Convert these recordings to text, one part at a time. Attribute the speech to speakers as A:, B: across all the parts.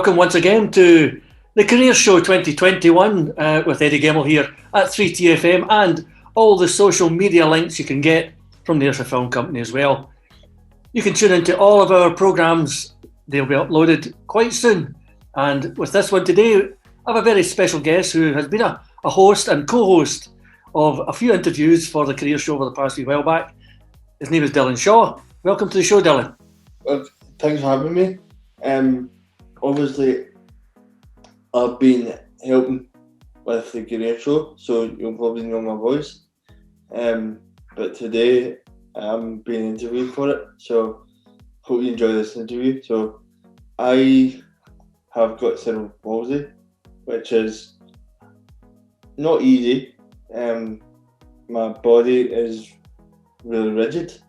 A: welcome once again to the Career Show 2021 with Eddie Gemmell here at 3TFM and all the social media links you can get from the Ayrshire Film Company as well. You can tune into all of our programmes. They'll be uploaded quite soon. And with this one today, I have a very special guest who has been a host and co-host of a few interviews for the Career Show over the past few while back. His name is Dillon Shaw. Welcome to the show, Dillon.
B: Well, thanks for having me. Obviously, I've been helping with the Career Show, so you'll probably know my voice. But today, I'm being interviewed for it, so hope you enjoy this interview. So, I have got cerebral palsy, which is not easy. My body is really rigid.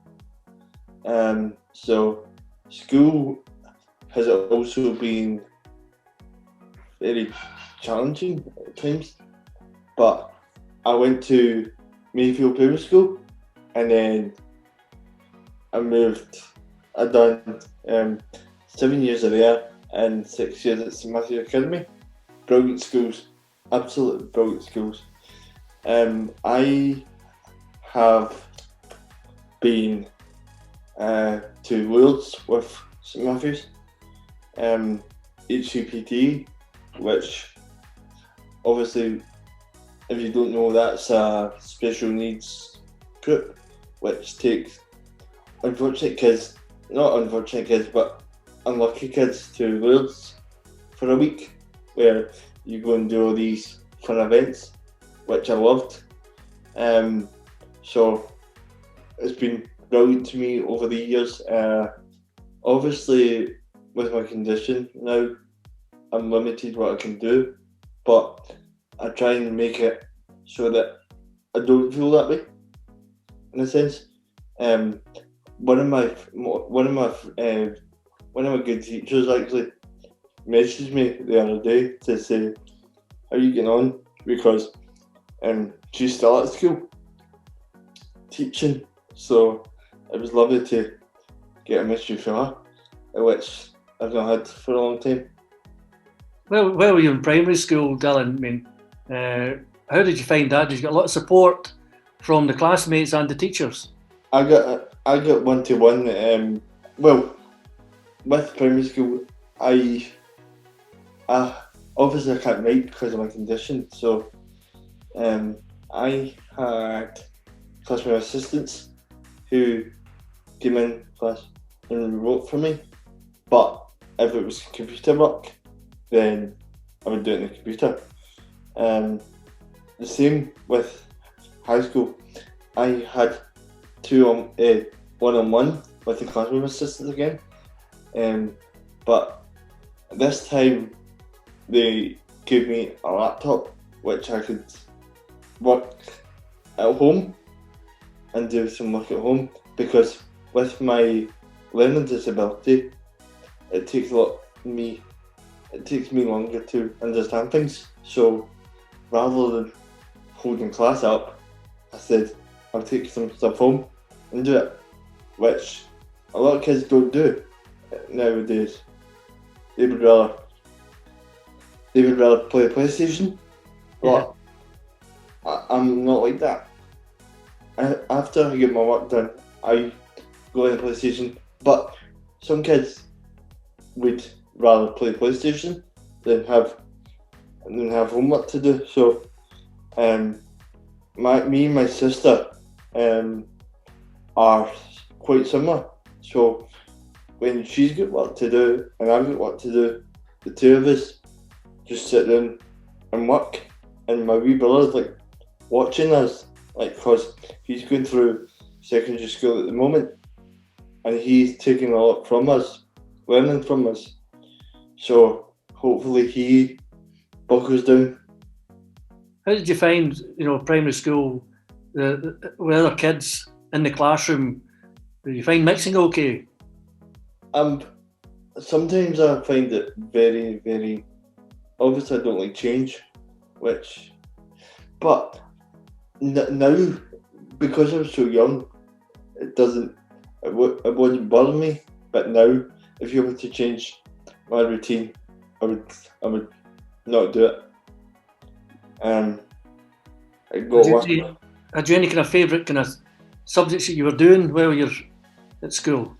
B: So school has also been very challenging at times. But I went to Mayfield Primary School and then I moved. I done 7 years there and 6 years at St Matthew's Academy. Brilliant schools, absolutely brilliant schools. I have been to Wales with St Matthew's, HCPT, which obviously, if you don't know, that's a special needs group which takes unfortunate kids, not unfortunate kids, but unlucky kids to Wales for a week, where you go and do all these fun events, which I loved. So it's been brilliant to me over the years. Obviously, with my condition now, I'm limited what I can do, but I try and make it so that I don't feel that way, in a sense. One of my good teachers actually messaged me the other day to say, "How are you getting on?" Because she's still at school teaching, so it was lovely to get a message from her, which I've not had for a long time.
A: Well, where were you in primary school, Dillon? I mean, how did you find that? Did you get a lot of support from the classmates and the teachers?
B: I got one-to-one. Well, with primary school, I obviously I can't write because of my condition, so I had classroom assistants who came in class and wrote for me. But if it was computer work, then I would do it on the computer. The same with high school. I had one-on-one with the classroom assistants again. But this time they gave me a laptop which I could work at home and do some work at home, because with my learning disability, it takes me longer to understand things. So rather than holding class up, I said I'll take some stuff home and do it, which a lot of kids don't do nowadays. They would rather play PlayStation, but I'm not like that. After I get my work done, I go on the PlayStation, but some kids would rather play PlayStation than have homework to do. So, me and my sister are quite similar. So, when she's got work to do and I've got work to do, the two of us just sit down and work. And my wee brother's like watching us, like, because he's going through secondary school at the moment, and he's taking a lot from us, learning from us. So hopefully he buckles down.
A: How did you find, primary school, with other kids in the classroom? Did you find mixing okay?
B: Sometimes I find it very, very, obviously I don't like change, but now, because I was so young, it wouldn't bother me. But now, if you were to change my routine I would not do it. I'd go
A: Had you any kind of favourite kind of subjects that you were doing while you're at school?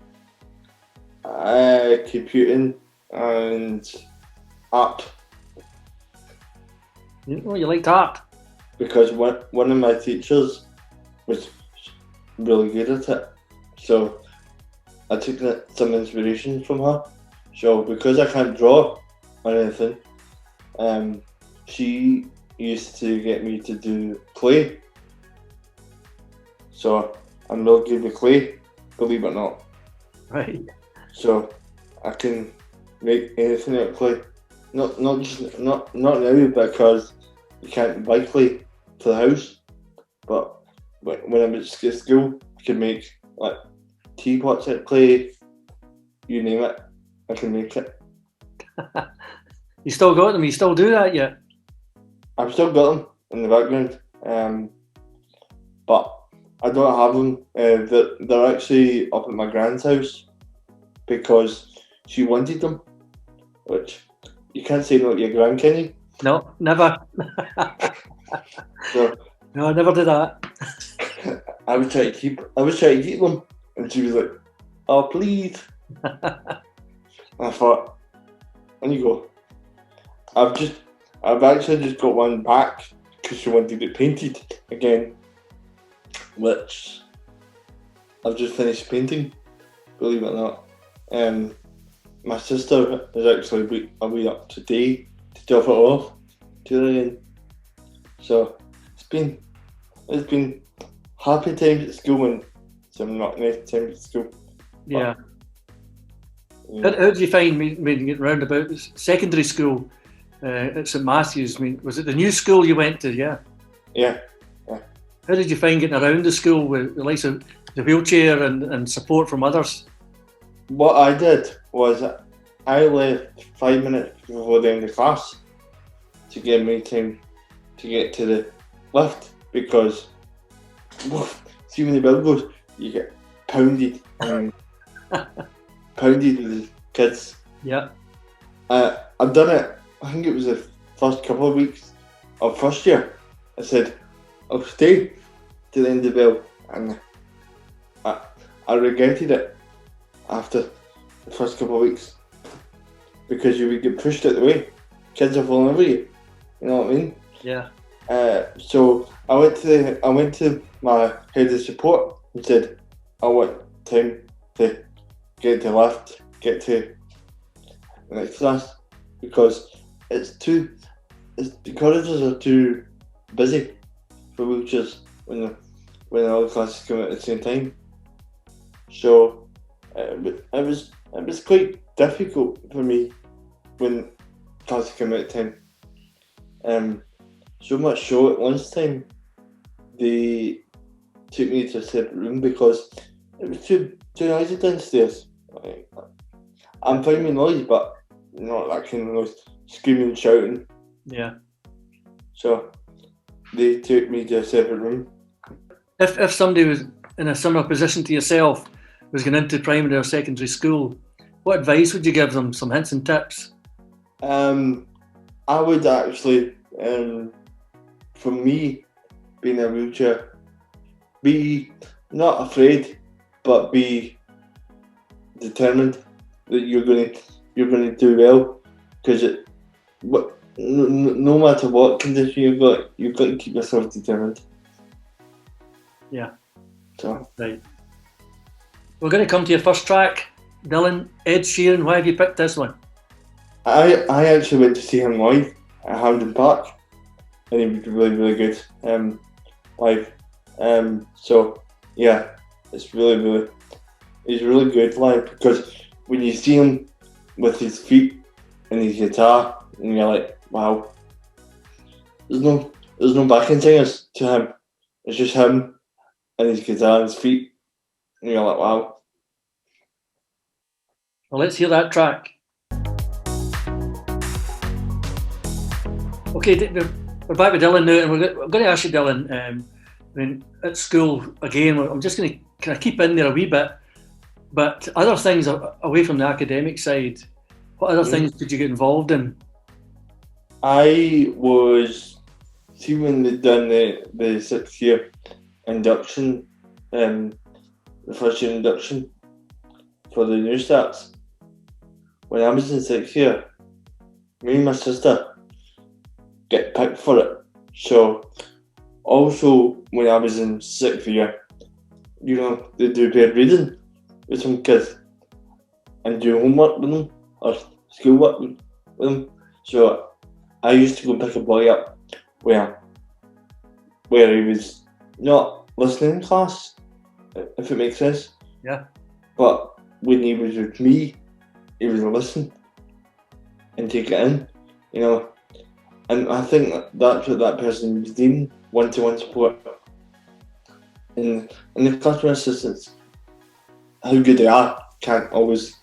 B: Computing and art.
A: You liked art?
B: Because one of my teachers was really good at it. So I took some inspiration from her. So because I can't draw or anything, she used to get me to do clay. So I'm real good with clay, believe it or not.
A: Right.
B: So I can make anything out of clay. Not now because you can't buy clay for the house. But when I was at school, I could make like teapots out of clay. You name it, I can make it.
A: You still got them? You still do that yet?
B: I've still got them in the background, but I don't have them. They're actually up at my grand's house because she wanted them, which you can't say no to your grand, can you?
A: No, never.
B: So
A: no, I never did that.
B: I was trying to keep them, and she was like, "Oh, please." I thought, "There you go." I've actually just got one back because she wanted it painted again, which I've just finished painting. Believe it or not, my sister is actually away up today to drop it off to her again. So it's been happy times at school and some not nice times at school.
A: Yeah.
B: But,
A: How did you find when getting round about secondary school at St Matthew's? I mean, was it the new school you went to? Yeah.
B: Yeah.
A: How did you find getting around the school with the likes of the wheelchair and support from others?
B: What I did was I left 5 minutes before the end of class to give me time to get to the lift because see when the bell goes, you get pounded and pounded with the kids.
A: Yeah.
B: I've done it. I think it was the first couple of weeks of first year. I said I'll stay to the end of the bell, and I regretted it after the first couple of weeks because you would get pushed out the way. Kids are falling over you. You know what I mean?
A: Yeah.
B: So I went to my head of support and said I want time to get to the lift, get to the next class because the corridors are too busy for wheelchairs when all the classes come out at the same time. So it was quite difficult for me when classes came out at 10. So much so at lunchtime they took me to a separate room because it was too noisy downstairs. I'm fine with noise, but not that kind of noise, screaming and shouting.
A: Yeah.
B: So they took me to a separate room.
A: If somebody was in a similar position to yourself, was going into primary or secondary school, what advice would you give them? Some hints and tips?
B: I would actually, for me, being in a wheelchair, be not afraid, but be determined that you're going to do well, because no matter what condition you've got to keep yourself determined.
A: Yeah.
B: So
A: right. We're going to come to your first track, Dillon, Ed Sheeran. Why have you picked this one?
B: I actually went to see him live at Hampden Park, and he was really, really good live. So yeah, he's really good live, because when you see him with his feet and his guitar, and you're like, wow, there's no backing singers to him. It's just him and his guitar and his feet, and you're like, wow.
A: Well, let's hear that track. Okay, we're back with Dillon now, and I'm going to ask you, Dillon, I mean, at school, again, I'm just going to kind of keep in there a wee bit, but other things away from the academic side, What other things did you get involved in?
B: I was, see when they done the 6th year induction, the first year induction for the new starts. When I was in 6th year, me and my sister get picked for it. So also when I was in 6th year, you know, they do paired reading with some kids and do homework with them or schoolwork with them. So I used to go pick a boy up where he was not listening in class, if it makes sense.
A: Yeah.
B: But when he was with me, he was listen and take it in, you know. And I think that's what that person was doing, one-to-one support. And the classroom assistants, how good they are, can't always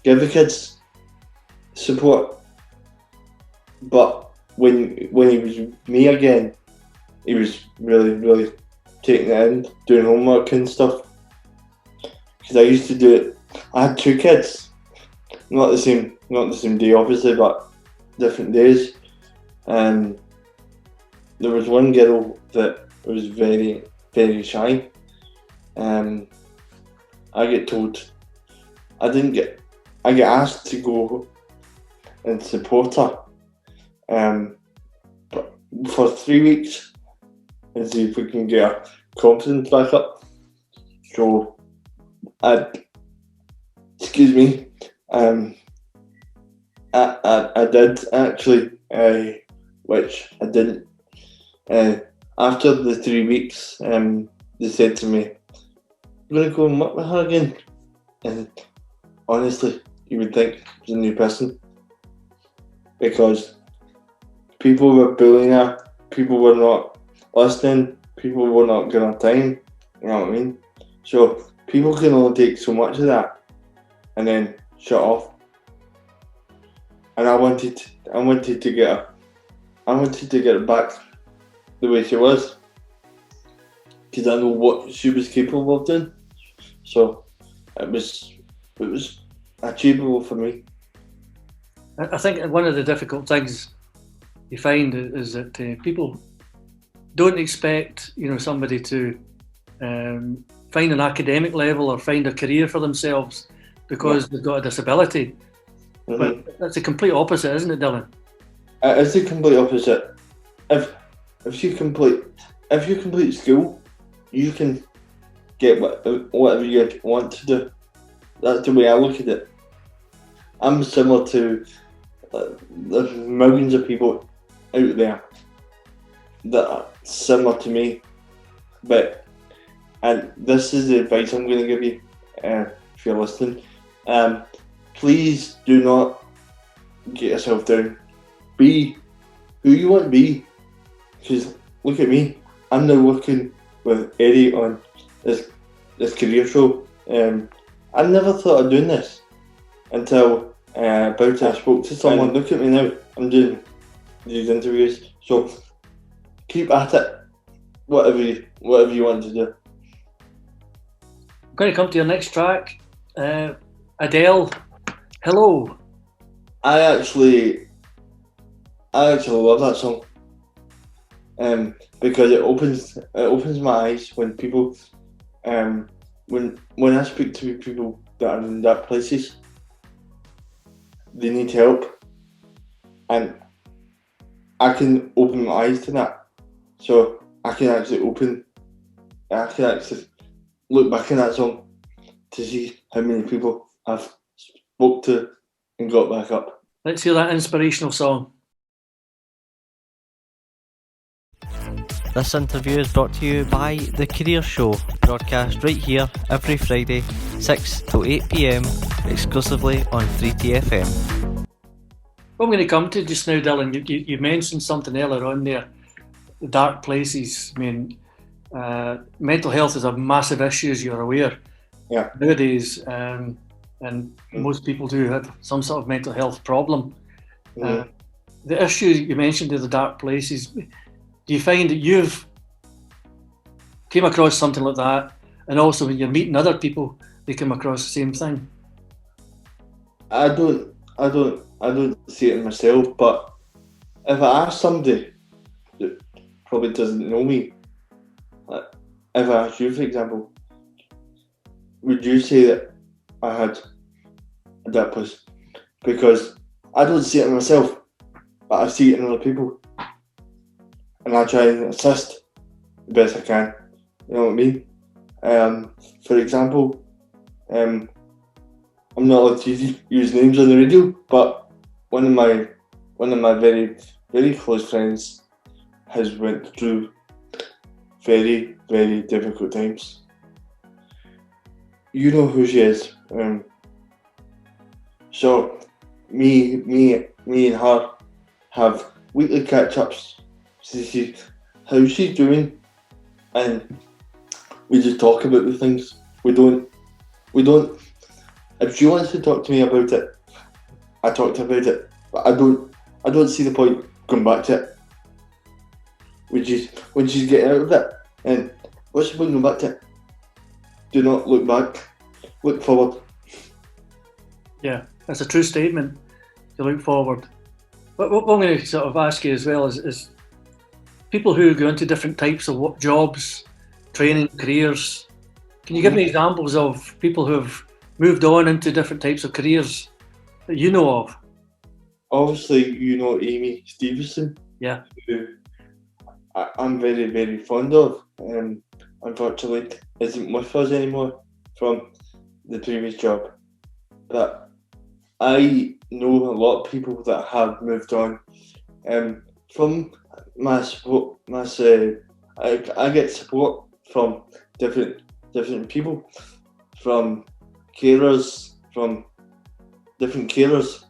B: give the kids support. But when he was with me again, he was really taking it in, doing homework and stuff. Because I used to do it. I had 2 kids, not the same day, obviously, but different days. And there was one girl that was very shy. I get told I get asked to go and support her. But for 3 weeks and see if we can get her confidence back up. So I did actually, which I didn't. After the 3 weeks, they said to me, "You're going to go and work with her again." And honestly, you would think it was a new person, because people were bullying her, people were not listening, people were not giving her time. You know what I mean? So people can only take so much of that and then shut off. And I wanted to get her. I wanted to get her back the way she was, because I know what she was capable of doing. So it was achievable for me.
A: I think one of the difficult things you find is that people don't expect, you know, somebody to find an academic level or find a career for themselves because they've got a disability.
B: Mm-hmm.
A: But that's the complete opposite, isn't it, Dillon?
B: It's the complete opposite. If you complete school, you can get whatever you want to do. That's the way I look at it. I'm similar to there's millions of people out there that are similar to me, and this is the advice I'm going to give you if you're listening. Please do not get yourself down. Be who you want to be. Because look at me, I'm now working with Eddie on this career show. I never thought of doing this until about I spoke to someone. Look at me now, I'm doing these interviews. So keep at it, whatever you want to do.
A: I'm going to come to your next track, Adele, Hello.
B: I actually love that song. Because it opens my eyes when people, when I speak to people that are in dark places, they need help, and I can open my eyes to that. So I can actually look back in that song to see how many people I've spoke to and got back up.
A: Let's hear that inspirational song.
C: This interview is brought to you by The Career Show, broadcast right here every Friday, 6 to 8 PM, exclusively on 3TFM.
A: What I'm going to come to just now, Dillon, you mentioned something earlier on there, the dark places. I mean, mental health is a massive issue, as you're aware.
B: Yeah.
A: Nowadays, and most people do have some sort of mental health problem. The issue you mentioned of the dark places, do you find that you've came across something like that, and also when you're meeting other people, they come across the same thing?
B: I don't see it in myself. But if I ask somebody that probably doesn't know me, like if I ask you, for example, would you say that I had a dip push? Because I don't see it in myself, but I see it in other people, and I try and assist the best I can. You know what I mean? For example, I'm not allowed to use names on the radio, but one of my very, very close friends has went through very, very difficult times. You know who she is. So me and her have weekly catch-ups to see how she's doing, and we just talk about the things. We don't. If she wants to talk to me about it, I talk to her about it. But I don't see the point going back to it. When she's getting out of it, and what's the point going back to it? Do not look back. Look forward.
A: Yeah, that's a true statement. To look forward. But what I'm going to sort of ask you as well is people who go into different types of jobs, training, careers. Can you give me examples of people who have moved on into different types of careers that you know of?
B: Obviously, you know Amy Stevenson.
A: Yeah.
B: Who I'm very, very fond of. Unfortunately, isn't with us anymore from the previous job. But I know a lot of people that have moved on. From my support, I get support from different people, from carers, from different carers.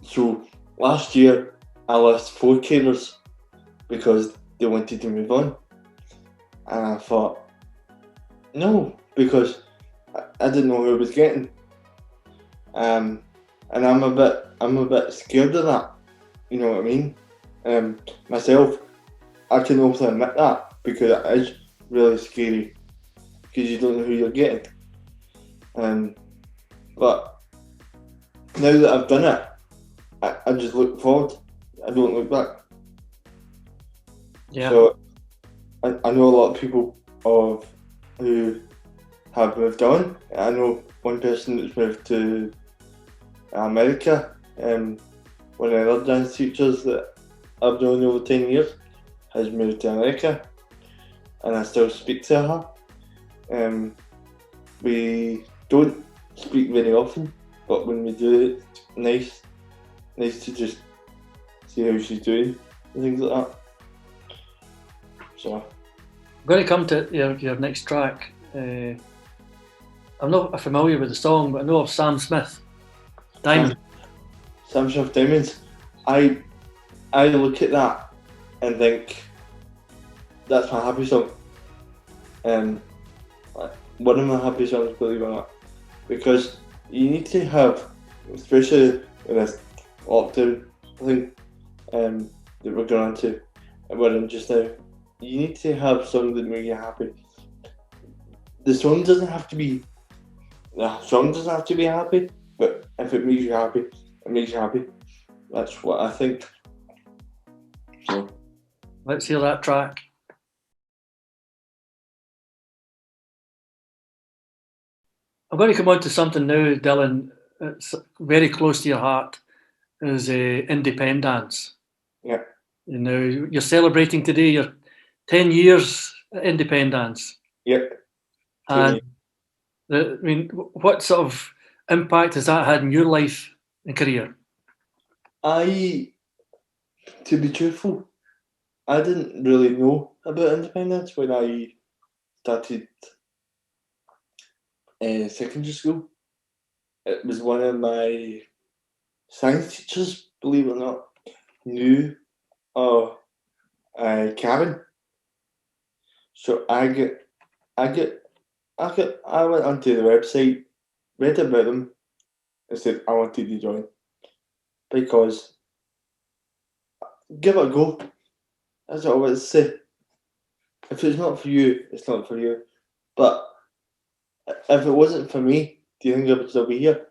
B: So last year I lost 4 carers because they wanted to move on, and I thought no, because I didn't know who I was getting, and I'm a bit scared of that. You know what I mean? Myself, I can also admit that because it is really scary because you don't know who you're getting. But now that I've done it, I just look forward. I don't look back.
A: Yeah.
B: So I know a lot of people who have moved on. I know one person that's moved to America. One of the other dance teachers that I've known over 10 years has moved to America, and I still speak to her. We don't speak very often, but when we do, it's nice to just see how she's doing and things like that. So
A: I'm going to come to your next track. I'm not familiar with the song, but I know of Sam Smith, Diamond.
B: Sam Smith Diamonds. I look at that and think that's my happy song. One of my happy songs, believe it or not, because you need to have, especially in this lockdown thing that we're going on to, and we're in just now, you need to have songs that make you happy. The song doesn't have to be happy, but if it makes you happy, it makes you happy. That's what I think. So
A: Let's hear that track. I'm going to come on to something now, Dillon. It's very close to your heart. Is independence.
B: yeah.
A: You know, you're celebrating today your 10 years independence.
B: Yep.
A: And what sort of impact has that had in your life and career?
B: To be truthful, I didn't really know about independence when I started secondary school. It was one of my science teachers, believe it or not, knew of a cabin. So I went onto the website, read about them, and said I wanted to join because give it a go. That's all I want to say. If it's not for you, it's not for you. But if it wasn't for me, do you think I would still be here?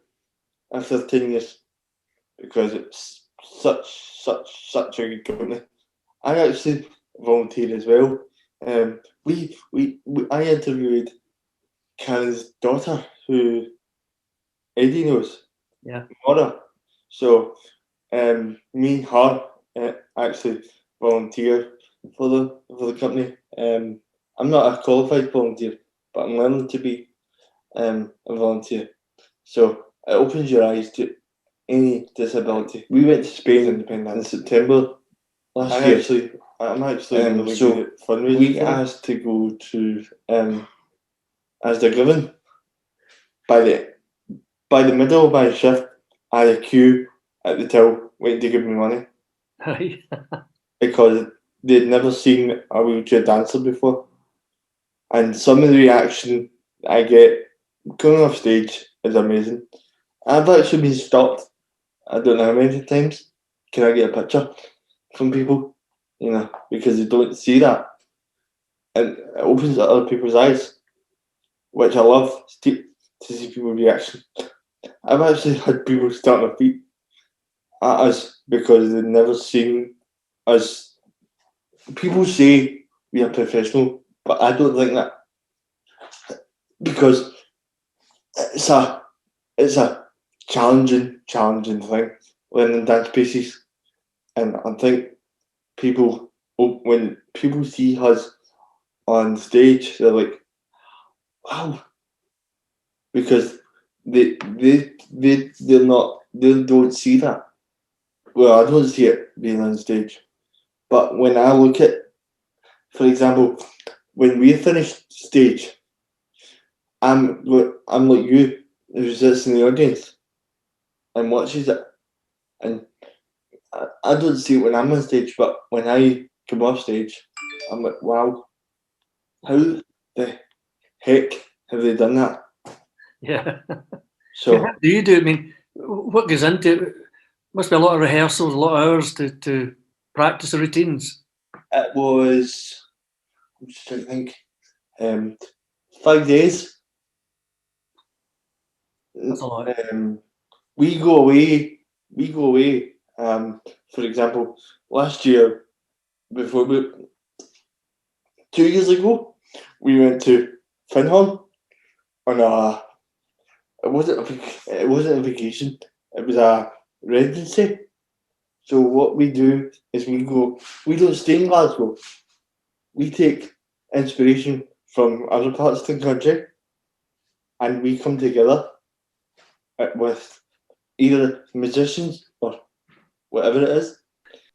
B: after 10 years because it's such a good company. I actually volunteer as well. I interviewed Karen's daughter, who Eddie knows,
A: Yeah.
B: Mora. So me and her actually volunteer for the company. I'm not a qualified volunteer, but I'm learning to be a volunteer. So it opens your eyes to any disability. We went to Spain in September last year. I'm actually really good at fundraising. We asked to go to as they're given by the middle of my shift. I had a queue at the till waiting to give me money
A: Right.
B: because they'd never seen a wheelchair dancer before, and some of the reaction I get going off stage is amazing. I've actually been stopped, I don't know how many times. Can I get a picture from people? Because they don't see that. And it opens other people's eyes, which I love to see people's reaction. I've actually had people start their feet at us because they've never seen us. People say we are professional, but I don't think that, because it's a challenging thing learning dance pieces, and I think when people see us on stage, they're like, wow, because they don't see that. Well, I don't see it being on stage, but when I look at, for example, when we finished stage, I'm like you, who sits in the audience and watches it, and I don't see it when I'm on stage, but when I come off stage, I'm like, wow, how the heck have they done that?
A: Yeah.
B: So
A: How do you do it? I mean, what goes into it? Must be a lot of rehearsals, a lot of hours to practice the routines.
B: it was, I'm just trying to think, 5 days.
A: That's a lot.
B: We go away. For example, last year, 2 years ago, we went to Finholm on it wasn't a vacation. It was a residency. So what we do is we don't stay in Glasgow. We take inspiration from other parts of the country, and we come together with either musicians or whatever it is.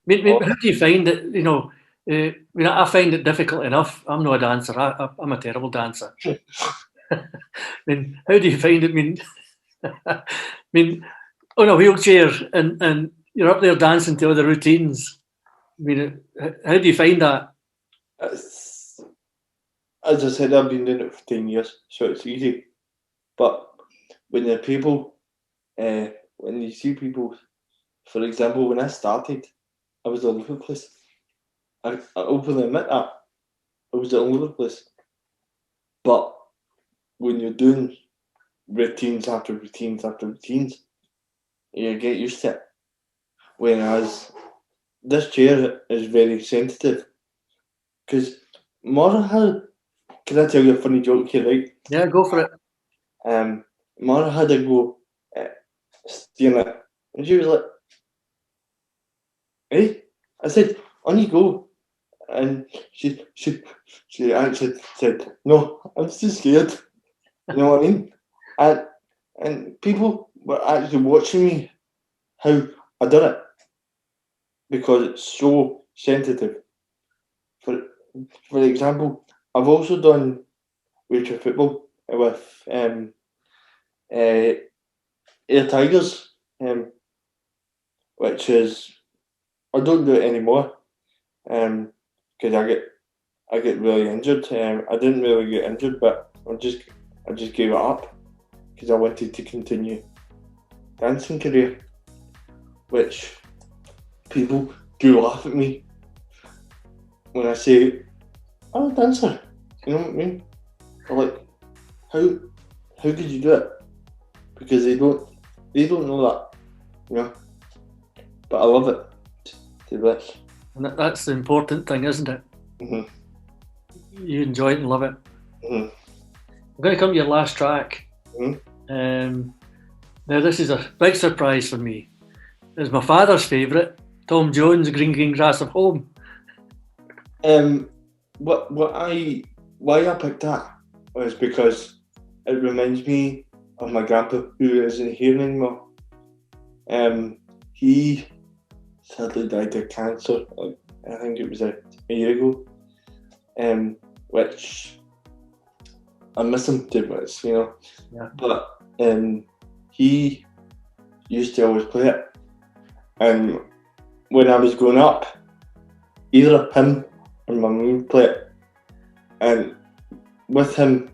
A: How do you find it? I find it difficult enough. I'm not a dancer. I'm a terrible dancer. I mean, how do you find it? I mean, on a wheelchair and you're up there dancing to other routines. I mean, how do you find that?
B: As I said, I've been doing it for 10 years, so it's easy. But when when you see people, for example, when I started, I was all over the place. I openly admit that. I was all over the place. But when you're doing routines after routines after routines, you get used to it. Whereas this chair is very sensitive. Because Mara can I tell you a funny joke here, right?
A: Yeah, go for it.
B: Mara had a go at steering it, and she was like, "Hey," I said, "On you go," and she actually said, "No, I'm too scared." You know what I mean? And people were actually watching me how I done it because it's so sensitive. For example, I've also done wheelchair football with Air Tigers, which is, I don't do it anymore because I get really injured. I didn't really get injured, but I just gave it up because I wanted to continue dancing career, which people do laugh at me when I say I'm a dancer. You know what I mean? They're like, how could you do it? Because they don't They don't know that, you know. But I love it to bits.
A: And that's the important thing, isn't it?
B: Mm-hmm.
A: You enjoy it and love it.
B: Mm-hmm.
A: I'm going to come to your last track.
B: Mm-hmm.
A: Now, this is a big surprise for me. It's my father's favourite, Tom Jones, Green Green Grass of Home.
B: Why I picked that was because it reminds me of my grandpa, who isn't here anymore. He sadly died of cancer. I think it was a year ago. Which I miss him too much, you know.
A: Yeah.
B: But he used to always play it, and when I was growing up, either him or my mum would play it, and with him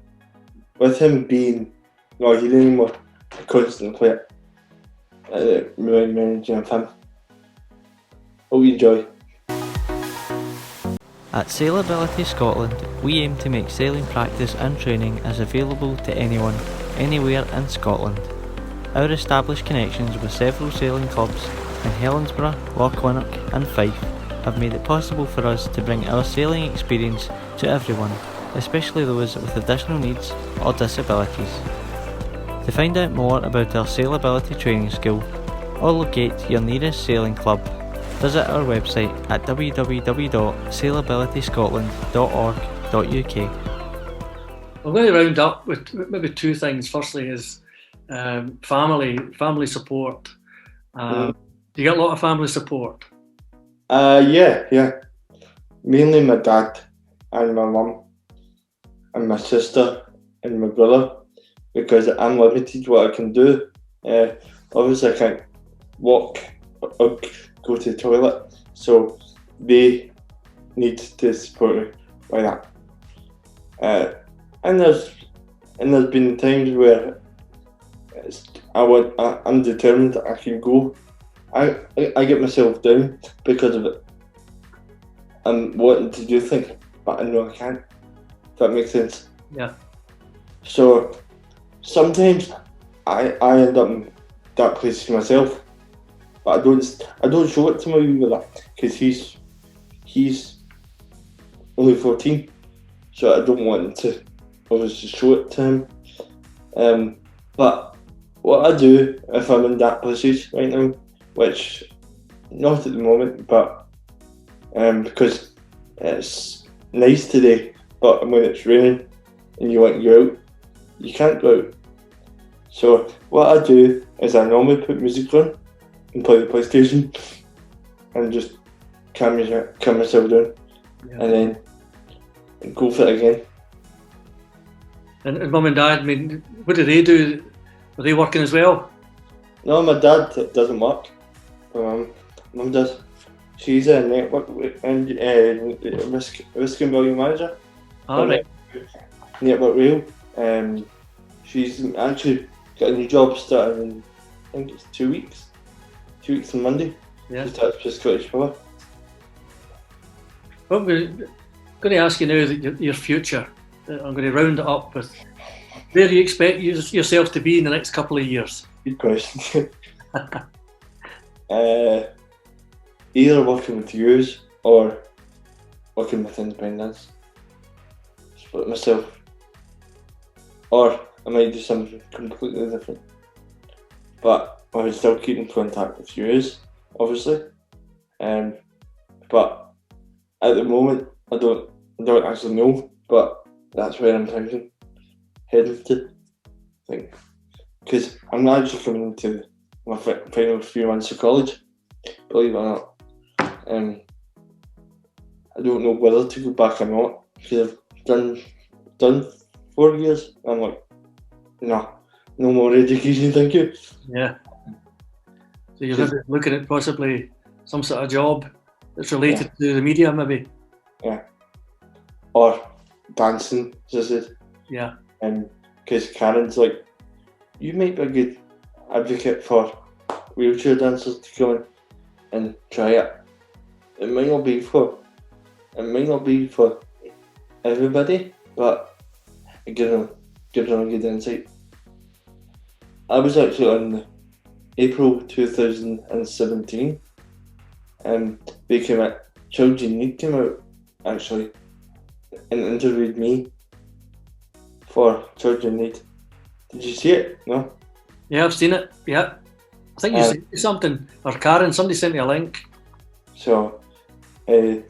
B: being not here anymore, I constantly play it. It reminds me of him. Hope you enjoy.
C: At Sailability Scotland, we aim to make sailing practice and training as available to anyone, anywhere in Scotland. Our established connections with several sailing clubs in Helensburgh, Lochlannoch and Fife have made it possible for us to bring our sailing experience to everyone, especially those with additional needs or disabilities. To find out more about our Sailability Training School or locate your nearest sailing club, visit our website at www.sailabilityscotland.org.uk.
A: I'm going to round up with maybe two things. Firstly is family support. Do you get a lot of family support?
B: Yeah. Mainly my dad and my mum and my sister and my brother, because I'm limited what I can do. Obviously I can't walk or go to the toilet, so they need to support me by that. And there's been times where I'm determined that I can go. I get myself down because of it. I'm wanting to do things, but I know I can't. If that makes sense.
A: Yeah. So
B: sometimes I end up in that place to myself, but I don't show it to my wee brother because he's only 14, so I don't want him to obviously show it to him. But what I do if I'm in that place right now, which not at the moment, but because it's nice today, but when it's raining and you want to go out, you can't go out. So what I do is I normally put music on and play the PlayStation and just calm myself down, and then go for it again.
A: And mum and dad, I mean, what do they do? Are they working as well?
B: No, my dad doesn't work. Mum does. She's a network and risk and value manager.
A: Right.
B: Network Rail. She's actually got a new job starting in, I think it's 2 weeks. 2 weeks on Monday.
A: Yeah.
B: She starts for Scottish Power.
A: Well, I'm going to ask you now that your future. I'm going to round it up with where do you expect yourself to be in the next couple of years?
B: Good question. Either working with yous or working with independents. Split myself. Or I might do something completely different. But I would still keep in contact with yous, obviously. But at the moment I don't actually know, but that's where I'm thinking, heading to, I think. Because I'm not actually coming into my final few months of college, believe it or not. I don't know whether to go back or not, because I've done 4 years. I'm like, no more education, thank you.
A: Yeah. So you're maybe looking at possibly some sort of job that's related to the media, maybe.
B: Yeah. Or dancing, as I said.
A: Yeah.
B: Because Karen's like, you might be a good advocate for wheelchair dancers to come in and try it. It might not be for everybody, but it gives them a good insight. I was actually on April 2017. They came out, Children Need came out actually and interviewed me for Children Need. Did you see it? No?
A: Yeah, I've seen it. Yeah. I think you sent me something, or Karen, somebody sent me a link.
B: So, I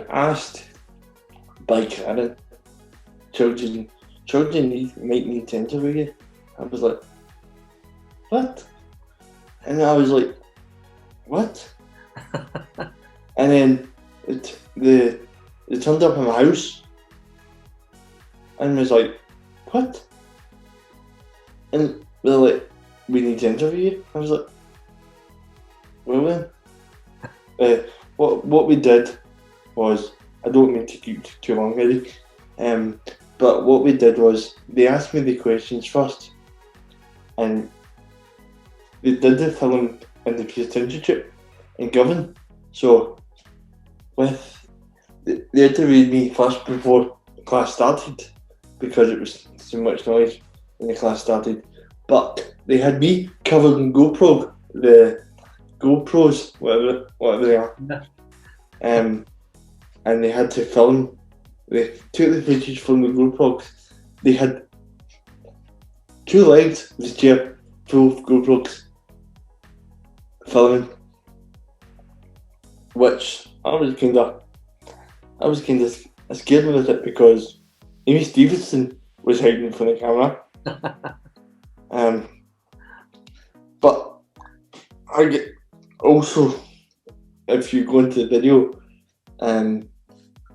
B: asked by Karen, children might need to interview you. I was like, what? And I was like, what? And then they turned up at my house and was like, what? And they're like, we need to interview you. I was like, well then. What we did was, I don't mean to keep too long, really, but what we did was, they asked me the questions first, and they did the film in the Pearce Institute in Govan. So, they interviewed me first before the class started, because it was too much noise when the class started. But they had me covered in the GoPros, whatever they are. And they had to film. They took the footage from the GoPros. They had 2 legs of the chair full of GoPros filming, which I was kind of scared with it, because Amy Stevenson was hiding from the camera. But I get also, if you go into the video,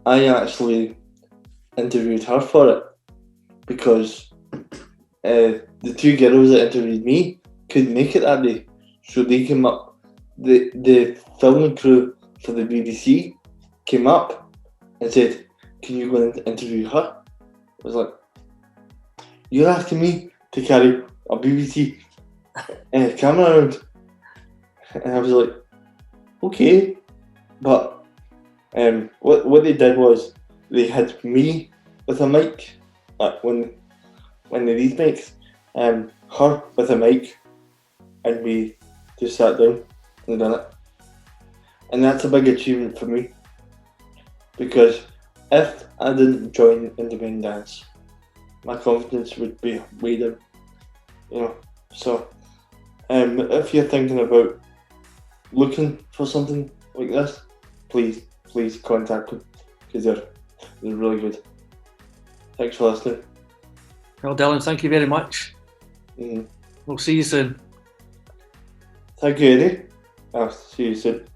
B: I actually interviewed her for it, because the 2 girls that interviewed me couldn't make it that day, so they came up. The filming crew for the BBC came up and said, "Can you go and interview her?" I was like, "You're asking me to carry a BBC camera around?" And I was like, "Okay," but what they did was, they had me with a mic, when they need mics, her with a mic, and we just sat down and done it. And that's a big achievement for me, because if I didn't join independent dance, my confidence would be way down, So, if you're thinking about looking for something like this, please contact them, because they're really good. Thanks for listening.
A: Well, Dillon, thank you very much.
B: Mm-hmm.
A: We'll see you soon.
B: Thank you, Eddie. I'll see you soon.